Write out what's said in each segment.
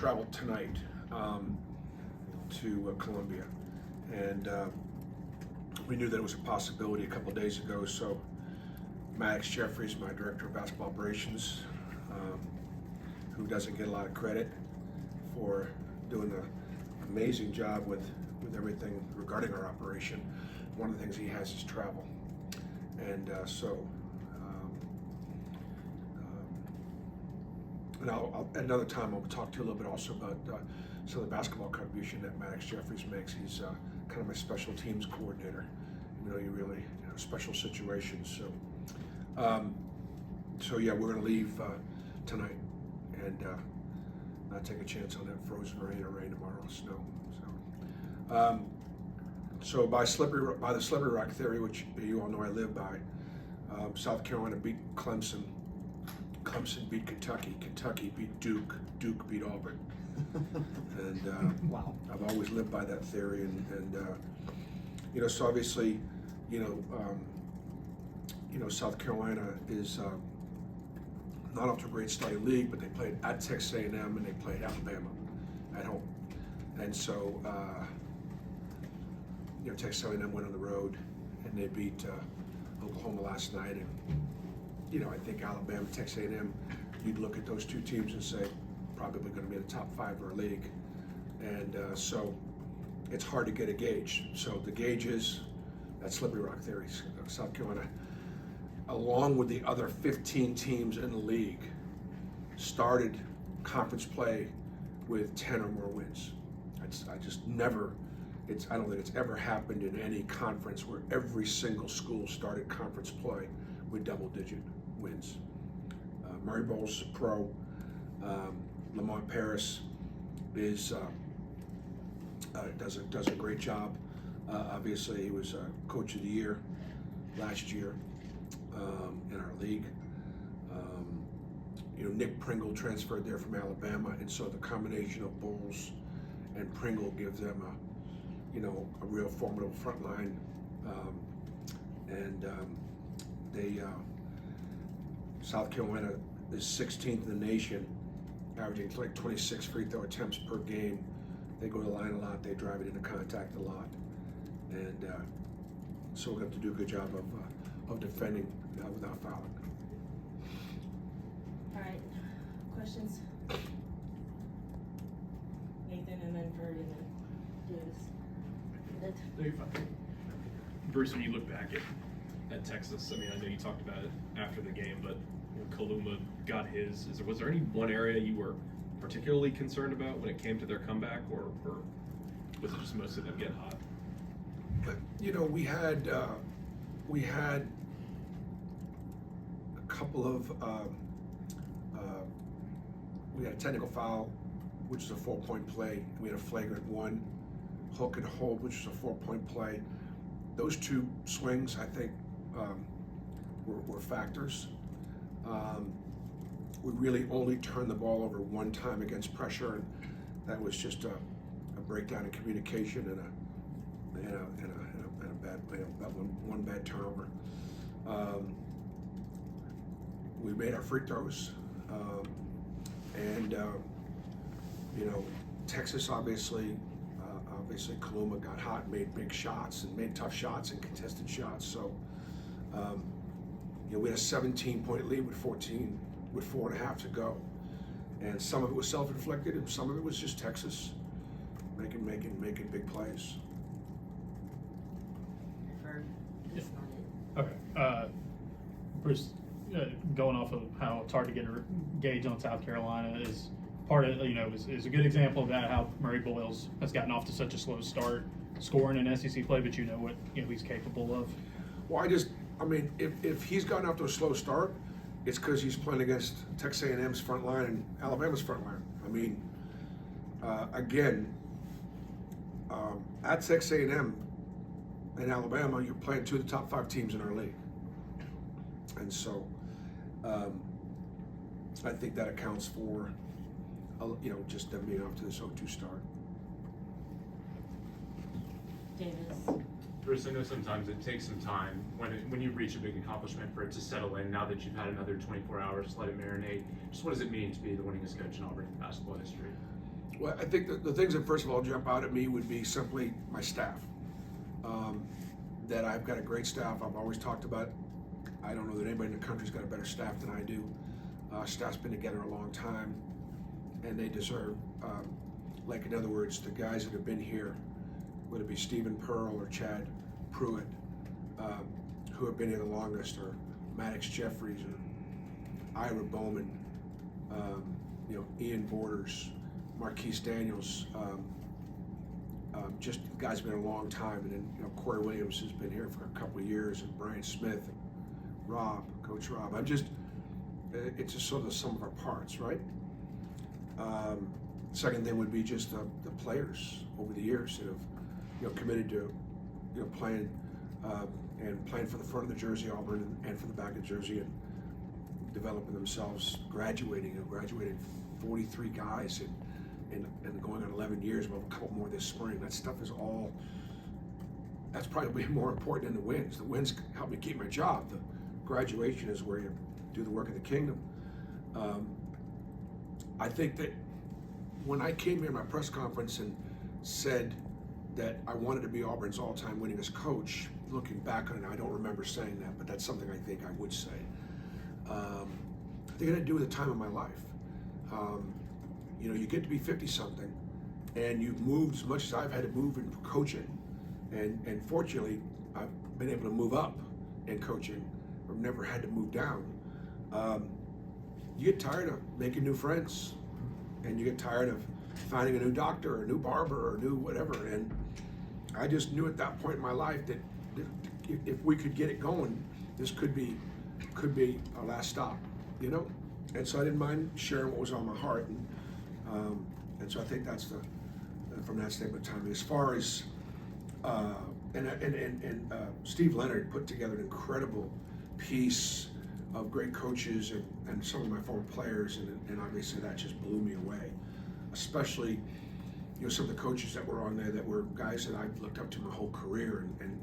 traveled tonight to Columbia, and we knew that it was a possibility a couple days ago. So Maddox Jeffries, my director of basketball operations, who doesn't get a lot of credit for doing an amazing job with everything regarding our operation. One of the things he has is travel, and and at another time I'll talk to you a little bit also about some of the basketball contribution that Maddox Jeffries makes. He's kind of my special teams coordinator. You really special situations. So yeah, we're going to leave tonight and not take a chance on that frozen rain or rain tomorrow, snow. So by the slippery rock theory, which you all know I live by, South Carolina beat Clemson. Clemson beat Kentucky. Kentucky beat Duke. Duke beat Auburn. And wow. I've always lived by that theory, and so obviously, South Carolina is not off to a great start in the league, but they played at Texas A&M and they played Alabama at home, and so Texas A&M went on the road and they beat Oklahoma last night, and I think Alabama, Texas A&M, you'd look at those two teams and say probably going to be in the top 5 of our league, and so it's hard to get a gauge. So the gauge is that slippery rock theory. South Carolina, along with the other 15 teams in the league, started conference play with 10 or more wins. I don't think it's ever happened in any conference where every single school started conference play with double-digit wins. Murray Bowles is a pro. Lamont Paris does a great job. Obviously, he was Coach of the Year last year in our league. Nick Pringle transferred there from Alabama, and so the combination of Bowles and Pringle gives them a real formidable front line. South Carolina is 16th in the nation, averaging like 26 free throw attempts per game. They go to the line a lot. They drive it into contact a lot, and so we're going to have to do a good job of defending without fouling. All right, questions? Nathan and then Verd and then Davis. Bruce, when you look back at Texas, I know you talked about it after the game, but Kaluma got his. Was there any one area you were particularly concerned about when it came to their comeback, or was it just mostly them getting hot? But we had a couple of we had a technical foul, which is a 4-point play. We had a flagrant 1, hook and hold, which is a 4-point play. Those two swings, I think, were factors. We really only turned the ball over one time against pressure, and that was just a breakdown in communication and a bad one bad turnover. We made our free throws, and Texas obviously Kaluma got hot, and made big shots and made tough shots and contested shots. So we had a 17-point lead with 4.5 to go, and some of it was self-inflicted, and some of it was just Texas making big plays. Verd, Yeah. that's not it. Okay. Bruce, going off of how it's hard to get a gauge on South Carolina is part of, is a good example of that, how Murray Boyles has gotten off to such a slow start scoring in SEC play, but what he's capable of. Well, if he's gotten off to a slow start, it's because he's playing against Texas A&M's front line and Alabama's front line. At Texas A&M and Alabama, you're playing 2 of the top 5 teams in our league, and so I think that accounts for just them being off to this 0-2 start. Davis. Bruce, I know sometimes it takes some time when you reach a big accomplishment for it to settle in. Now that you've had another 24 hours to let it marinate, just what does it mean to be the winningest coach in Auburn basketball history? Well, I think the things that first of all jump out at me would be simply my staff. That I've got a great staff. I've always talked about. I don't know that anybody in the country's got a better staff than I do. Staff's been together a long time, and they deserve, like in other words, the guys that have been here, whether it be Stephen Pearl or Chad Pruitt, who have been here the longest, or Maddox Jeffries or Ira Bowman, Ian Borders, Marquise Daniels, just guys have been a long time, and then Corey Williams has been here for a couple of years, and Brian Smith, and Rob, Coach Rob. It's just sort of the sum of our parts, right? Second thing would be just the players over the years that have committed to playing and playing for the front of the jersey, Auburn, and for the back of the jersey, and developing themselves, graduating. Graduated 43 guys and going on 11 years. We'll have a couple more this spring. That stuff is all. That's probably more important than the wins. The wins help me keep my job. The graduation is where you do the work of the kingdom. I think that when I came here in my press conference and said that I wanted to be Auburn's all-time winningest coach, looking back on it, I don't remember saying that, but that's something I think I would say. I think it had to do with the time of my life. You get to be 50-something, and you've moved as much as I've had to move in coaching, and fortunately, I've been able to move up in coaching. I've never had to move down. You get tired of making new friends, and you get tired of finding a new doctor or a new barber or new whatever. And I just knew at that point in my life that if we could get it going, this could be our last stop, And so I didn't mind sharing what was on my heart, and so I think that's from that statement of time. As far as Steve Leonard put together an incredible piece of great coaches and some of my former players, and obviously that just blew me away. Especially, some of the coaches that were on there that were guys that I've looked up to my whole career, and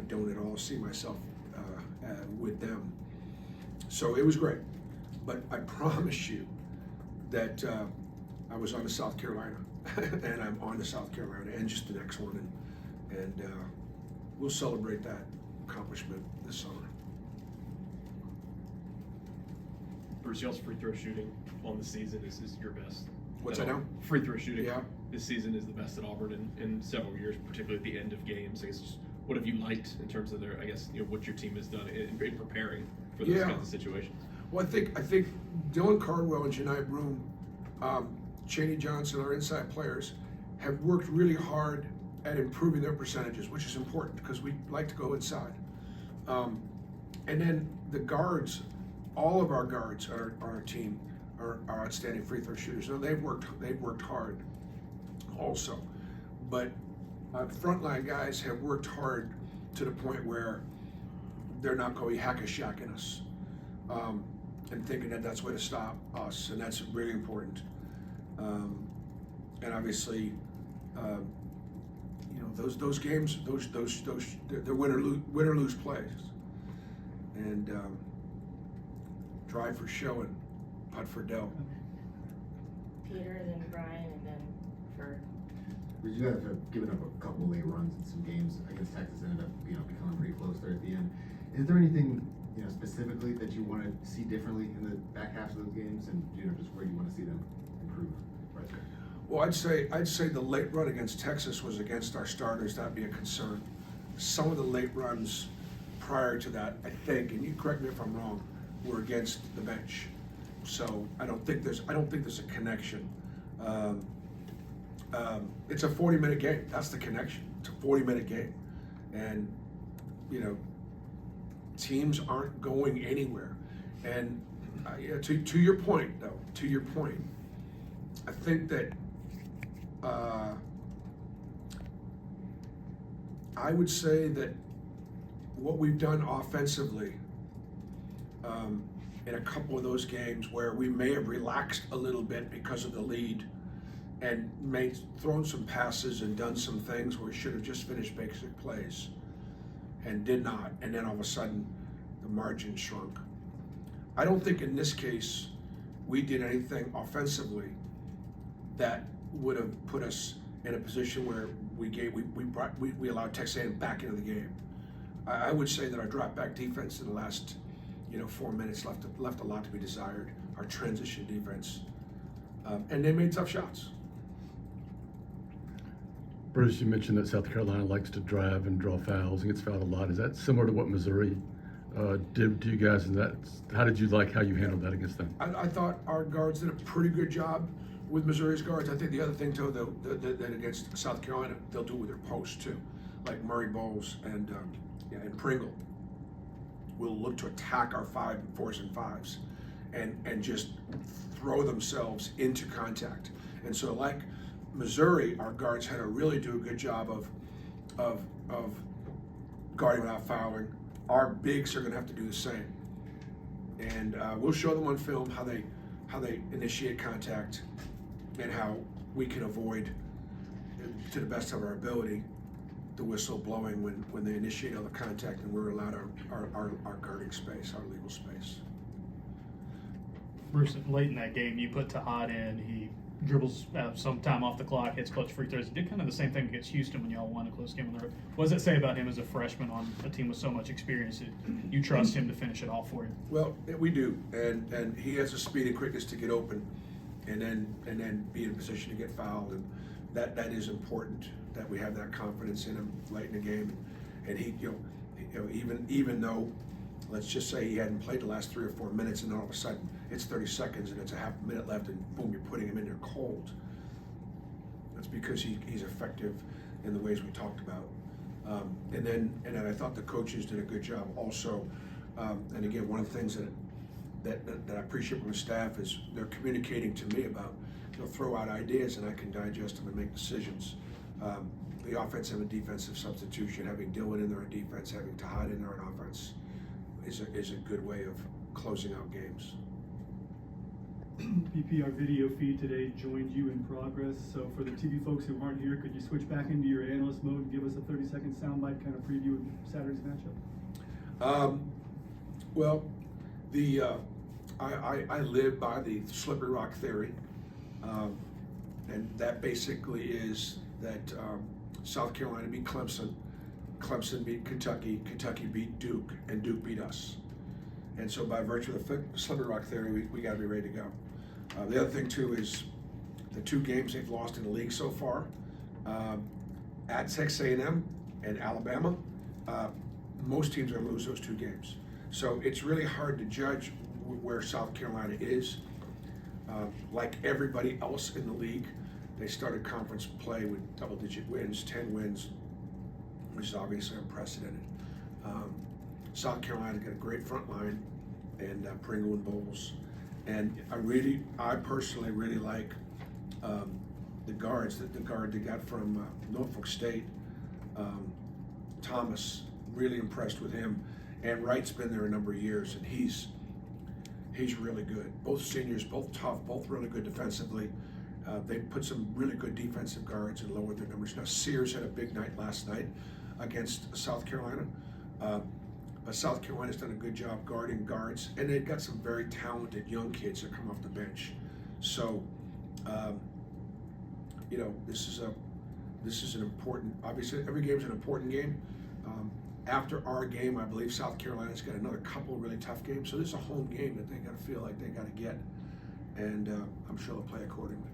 don't at all see myself with them. So it was great, but I promise you that I was on to South Carolina, and I'm on to South Carolina, and just the next one, and we'll celebrate that accomplishment this summer. Bruce, y'all's free throw shooting on the season is your best. What's that now? Free throw shooting. Yeah. This season is the best at Auburn in several years, particularly at the end of games. I guess just what have you liked in terms of what your team has done in preparing for those kinds of situations? Well, I think Dylan Cardwell and Janai Broom, Cheney Johnson, our inside players, have worked really hard at improving their percentages, which is important because we like to go inside. And then the guards, all of our guards on our team are outstanding free throw shooters. Now they've worked hard also, but our frontline guys have worked hard to the point where they're not going hack-a-shacking us and thinking that that's the way to stop us, and that's really important. And obviously, those games, they're win or lose plays, and drive for show and putt for dough. Peter, then Brian, and then Ferg. You guys have given up a couple of late runs in some games. I guess Texas ended up, becoming pretty close there at the end. Is there anything, specifically that you want to see differently in the back half of those games, and just where you want to see them improve right there? Well, I'd say the late run against Texas was against our starters. That'd be a concern. Some of the late runs prior to that, I think, and you correct me if I'm wrong, were against the bench. So I don't think there's a connection. It's a 40-minute game. That's the connection. It's a 40-minute game, and teams aren't going anywhere. And to your point, though, I think that I would say that what we've done offensively in a couple of those games where we may have relaxed a little bit because of the lead and thrown some passes and done some things where we should have just finished basic plays and did not, and then all of a sudden the margin shrunk. I don't think in this case we did anything offensively that would have put us in a position where we allowed Texas A&M back into the game. I would say that our drop back defense in the last 4 minutes left a lot to be desired. Our transition defense, and they made tough shots. Bruce, you mentioned that South Carolina likes to drive and draw fouls and gets fouled a lot. Is that similar to what Missouri did to you guys? And how did you like how you handled that against them? I thought our guards did a pretty good job with Missouri's guards. I think the other thing too, though, that against South Carolina, they'll do with their posts too, like Murray Bowles and Pringle will look to attack our 5, 4s, and 5s, and just throw themselves into contact. And so, like Missouri, our guards had to really do a good job of guarding without fouling. Our bigs are going to have to do the same, and we'll show them on film how they initiate contact and how we can avoid, to the best of our ability, the whistle blowing when they initiate all the contact and we're allowed our guarding space, our legal space. Bruce, late in that game, you put Tahad in. He dribbles some time off the clock, hits clutch free throws. He did kind of the same thing against Houston when y'all won a close game on the road. What does it say about him as a freshman on a team with so much experience that you trust him to finish it off for you? Well, we do, and he has a speed and quickness to get open, and then be in a position to get fouled, and that is important that we have that confidence in him late in the game, and he even though, let's just say he hadn't played the last 3 or 4 minutes, and all of a sudden it's 30 seconds and it's a half a minute left, and boom, you're putting him in there cold. That's because he's effective in the ways we talked about. And then I thought the coaches did a good job also. And again, one of the things that I appreciate from the staff is they're communicating to me about, they'll throw out ideas and I can digest them and make decisions. The offensive and defensive substitution, having Dylan in there on defense, having Tahad in there on offense, is a good way of closing out games. PPR video feed today joined you in progress. So for the TV folks who aren't here, could you switch back into your analyst mode and give us a 30-second soundbite kind of preview of Saturday's matchup? Well, I live by the slippery rock theory, and that basically is that South Carolina beat Clemson, Clemson beat Kentucky, Kentucky beat Duke, and Duke beat us. And so by virtue of the slippery rock theory, we got to be ready to go. The other thing too is the 2 games they've lost in the league so far, at Texas A&M and Alabama, most teams are going to lose those 2 games. So it's really hard to judge where South Carolina is. Like everybody else in the league, they started conference play with double-digit wins, 10 wins, which is obviously unprecedented. South Carolina got a great front line, and Pringle and Bowles. And I personally really like the guards. The guard they got from Norfolk State, Thomas, really impressed with him. And Wright's been there a number of years, and he's really good. Both seniors, both tough, both really good defensively. They put some really good defensive guards and lowered their numbers. Now, Sears had a big night last night against South Carolina. But South Carolina's done a good job guarding guards, and they've got some very talented young kids that come off the bench. So, this is an important. Obviously, every game is an important game. After our game, I believe South Carolina's got another couple of really tough games. So this is a home game that they got to feel like they got to get, and I'm sure they'll play accordingly.